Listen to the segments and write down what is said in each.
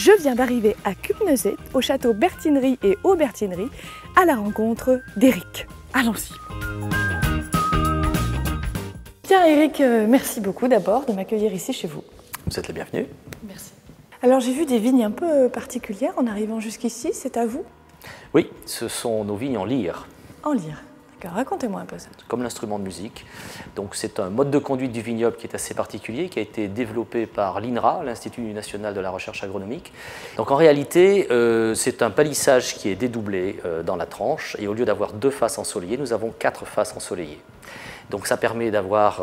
Je viens d'arriver à Cupnezet, au château Bertinerie et aux Bertineries, à la rencontre d'Éric. Allons-y. Bien Éric, merci beaucoup d'abord de m'accueillir ici chez vous. Vous êtes les bienvenus. Merci. Alors j'ai vu des vignes un peu particulières en arrivant jusqu'ici, c'est à vous? Oui, ce sont nos vignes en lyre. En lyre. D'accord, racontez-moi un peu ça. Comme l'instrument de musique. Donc c'est un mode de conduite du vignoble qui est assez particulier, qui a été développé par l'INRA, l'Institut national de la recherche agronomique. Donc en réalité, c'est un palissage qui est dédoublé dans la tranche, et au lieu d'avoir 2 faces ensoleillées, nous avons 4 faces ensoleillées. Donc ça permet d'avoir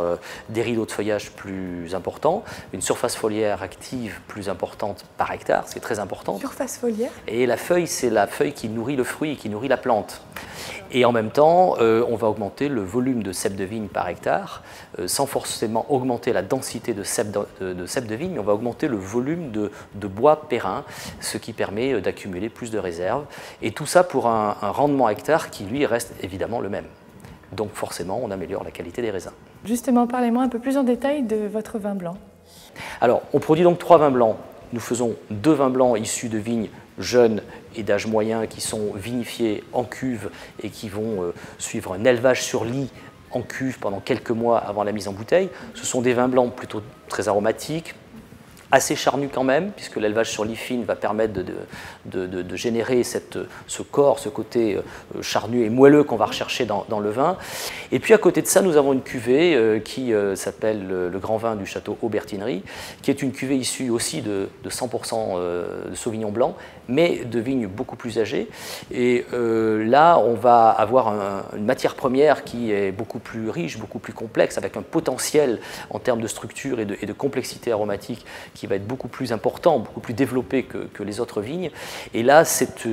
des rideaux de feuillage plus importants, une surface foliaire active plus importante par hectare, c'est très important. Surface foliaire? Et la feuille, c'est la feuille qui nourrit le fruit, qui nourrit la plante. Et en même temps, on va augmenter le volume de cèpes de vigne par hectare, sans forcément augmenter la densité de cèpes de vigne, mais on va augmenter le volume de bois périn, ce qui permet d'accumuler plus de réserves. Et tout ça pour un rendement hectare qui, lui, reste évidemment le même. Donc forcément, on améliore la qualité des raisins. Justement, parlez-moi un peu plus en détail de votre vin blanc. Alors, on produit donc 3 vins blancs. Nous faisons 2 vins blancs issus de vignes jeunes et d'âge moyen qui sont vinifiés en cuve et qui vont suivre un élevage sur lit en cuve pendant quelques mois avant la mise en bouteille. Ce sont des vins blancs plutôt très aromatiques, assez charnus quand même, puisque l'élevage sur lit fine va permettre de générer ce corps, ce côté charnu et moelleux qu'on va rechercher dans le vin. Et puis à côté de ça, nous avons une cuvée qui s'appelle le Grand Vin du Château aux Bertineries, qui est une cuvée issue aussi de 100% de Sauvignon blanc, mais de vignes beaucoup plus âgées. Et là, on va avoir une matière première qui est beaucoup plus riche, beaucoup plus complexe, avec un potentiel en termes de structure et de complexité aromatique qui va être beaucoup plus important, beaucoup plus développé que les autres vignes. Et là, c'est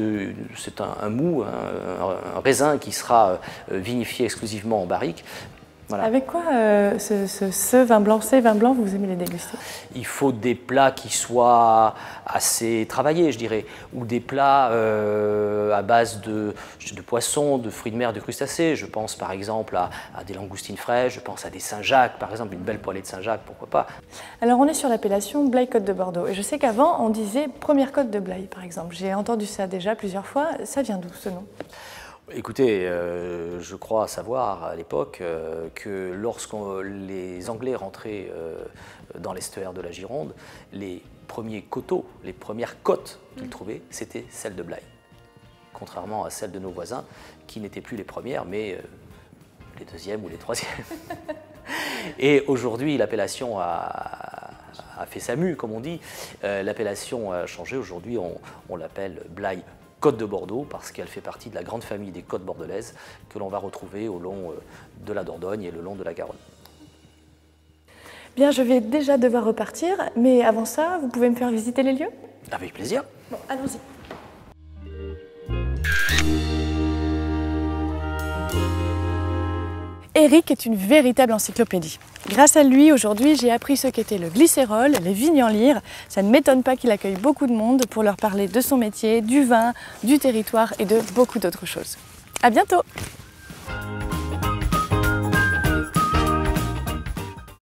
un mou, un raisin qui sera vinifié exclusivement en barrique. Voilà. Avec quoi ce vin blanc, ces vins blancs, vous aimez les déguster? Il faut des plats qui soient assez travaillés, je dirais, ou des plats à base de poissons, de fruits de mer, de crustacés. Je pense par exemple à des langoustines fraîches, je pense à des Saint-Jacques, par exemple, une belle poêlée de Saint-Jacques, pourquoi pas. Alors on est sur l'appellation Blaye-Côte de Bordeaux, et je sais qu'avant on disait première côte de Blaye, par exemple. J'ai entendu ça déjà plusieurs fois, ça vient d'où ce nom? Écoutez, je crois savoir à l'époque que lorsque les Anglais rentraient dans l'estuaire de la Gironde, les premiers coteaux, les premières côtes qu'ils trouvaient, c'était celles de Blaye. Contrairement à celles de nos voisins, qui n'étaient plus les premières, mais les deuxièmes ou les troisièmes. Et aujourd'hui, l'appellation a fait sa mue, comme on dit. L'appellation a changé. Aujourd'hui, on l'appelle Blaye Côte de Bordeaux, parce qu'elle fait partie de la grande famille des côtes bordelaises que l'on va retrouver au long de la Dordogne et le long de la Garonne. Bien, je vais déjà devoir repartir, mais avant ça, vous pouvez me faire visiter les lieux? Avec plaisir. Bon, allons-y. Éric est une véritable encyclopédie. Grâce à lui, aujourd'hui, j'ai appris ce qu'était le glycérol, les vignes en lyre. Ça ne m'étonne pas qu'il accueille beaucoup de monde pour leur parler de son métier, du vin, du territoire et de beaucoup d'autres choses. À bientôt!